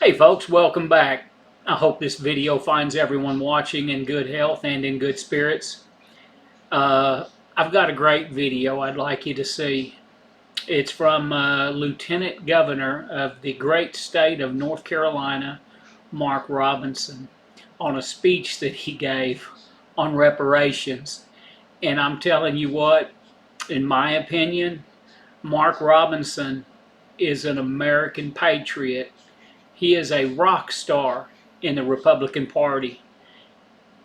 Hey folks, welcome back. I hope this video finds everyone watching in good health and in good spirits. I've got a great video I'd like you to see. It's from Lieutenant Governor of the great state of North Carolina, Mark Robinson, on a speech that he gave on reparations. And I'm telling you what, in my opinion, Mark Robinson is an American patriot. He is a rock star in the Republican Party.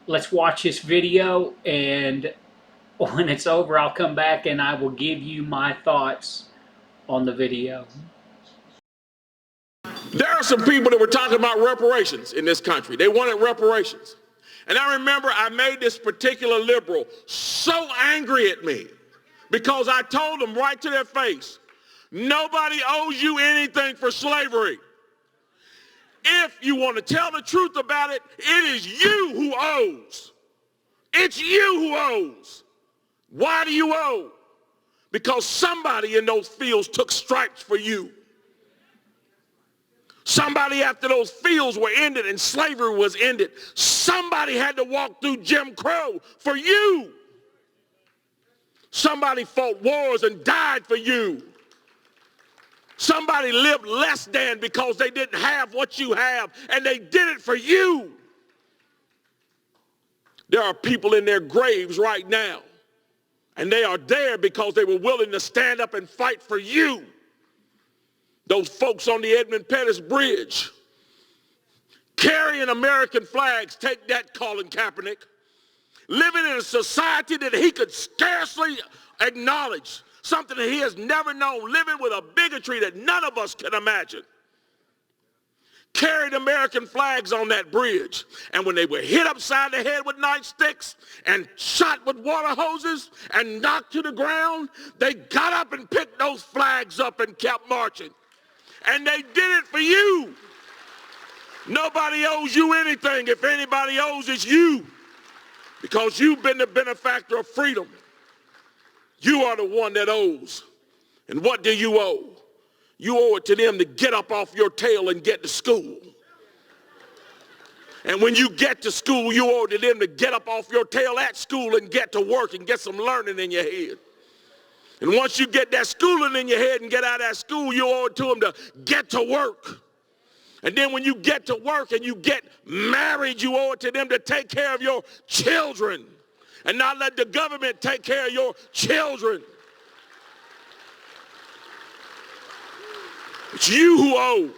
Let's watch this video, and when it's over, I'll come back and I will give you my thoughts on the video. There are some people that were talking about reparations in this country. They wanted reparations. And I remember I made this particular liberal so angry at me because I told them right to their face, nobody owes you anything for slavery. If you want to tell the truth about it, it is you who owes. It's you who owes. Why do you owe? Because somebody in those fields took stripes for you. Somebody, after those fields were ended and slavery was ended, somebody had to walk through Jim Crow for you. Somebody fought wars and died for you. Somebody lived less than because they didn't have what you have, and they did it for you. There are people in their graves right now, and they are there because they were willing to stand up and fight for you. Those folks on the Edmund Pettus Bridge carrying American flags, take that, Colin Kaepernick, living in a society that he could scarcely acknowledge, something that he has never known, living with a bigotry that none of us can imagine. Carried American flags on that bridge, and when they were hit upside the head with nightsticks and shot with water hoses and knocked to the ground, they got up and picked those flags up and kept marching. And they did it for you. Nobody owes you anything. If anybody owes, it's you. Because you've been the benefactor of freedom. You are the one that owes. And what do you owe? You owe it to them to get up off your tail and get to school. And when you get to school, you owe it to them to get up off your tail at school and get to work and get some learning in your head. And once you get that schooling in your head and get out of that school, you owe it to them to get to work. And then when you get to work and you get married, you owe it to them to take care of your children and not let the government take care of your children. It's you who owe.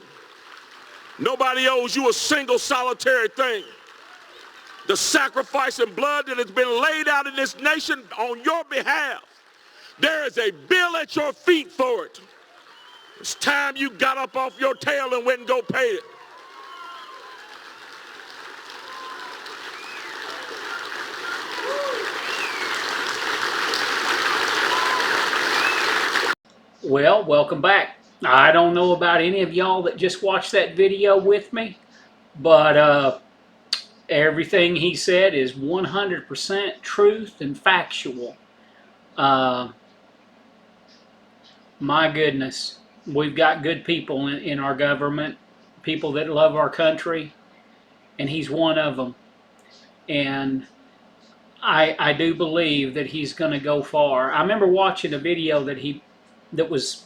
Nobody owes you a single solitary thing. The sacrifice and blood that has been laid out in this nation on your behalf, there is a bill at your feet for it. It's time you got up off your tail and went and go pay it. Well, welcome back. I don't know about any of y'all that just watched that video with me, but everything he said is 100% truth and factual. My goodness, we've got good people in our government, people that love our country, and he's one of them. And I do believe that he's going to go far. I remember watching a video that was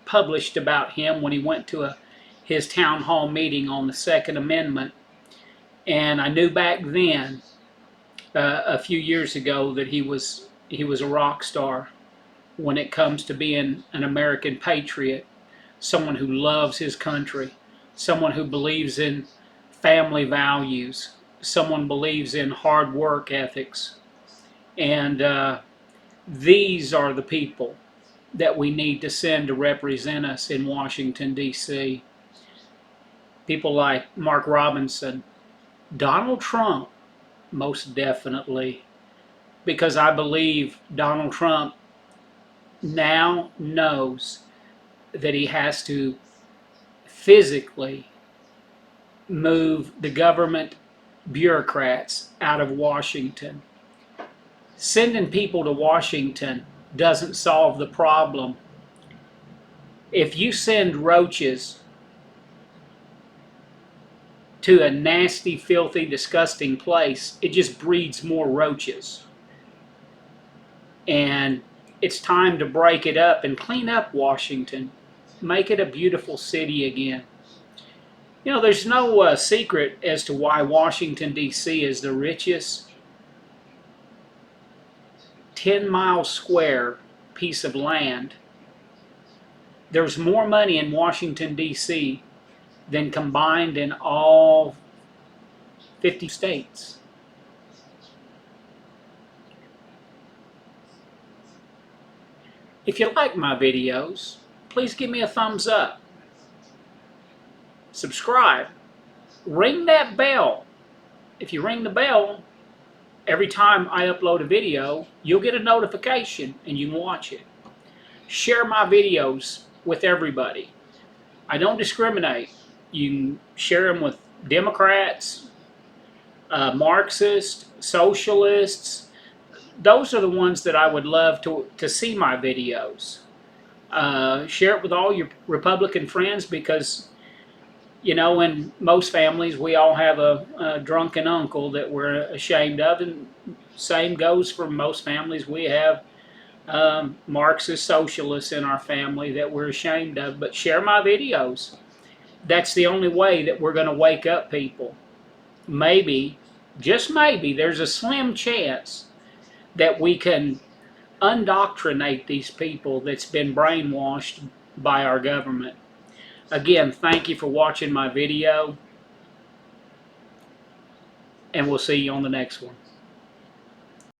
published about him when he went to his town hall meeting on the Second Amendment, and I knew back then, a few years ago, that he was a rock star when it comes to being an American patriot, someone who loves his country, someone who believes in family values, someone believes in hard work ethics. And these are the people that we need to send to represent us in Washington, D.C. People like Mark Robinson, Donald Trump, most definitely, because I believe Donald Trump now knows that he has to physically move the government bureaucrats out of Washington. Sending people to Washington doesn't solve the problem. If you send roaches to a nasty, filthy, disgusting place, it just breeds more roaches. And it's time to break it up and clean up Washington. Make it a beautiful city again. You know, there's no secret as to why Washington, D.C. is the richest 10-mile square piece of land. There's more money in Washington, D.C. than combined in all 50 states. If you like my videos, please give me a thumbs up. Subscribe. Ring that bell. If you ring the bell, every time I upload a video, you'll get a notification and you can watch it. Share my videos with everybody. I don't discriminate. You can share them with Democrats, Marxists, socialists. Those are the ones that I would love to see my videos. Share it with all your Republican friends, because, you know, in most families we all have a drunken uncle that we're ashamed of, and same goes for most families. We have Marxist socialists in our family that we're ashamed of. But share my videos. That's the only way that we're going to wake up people. Maybe, just maybe, there's a slim chance that we can undoctrinate these people that's been brainwashed by our government. Again, thank you for watching my video, and we'll see you on the next one.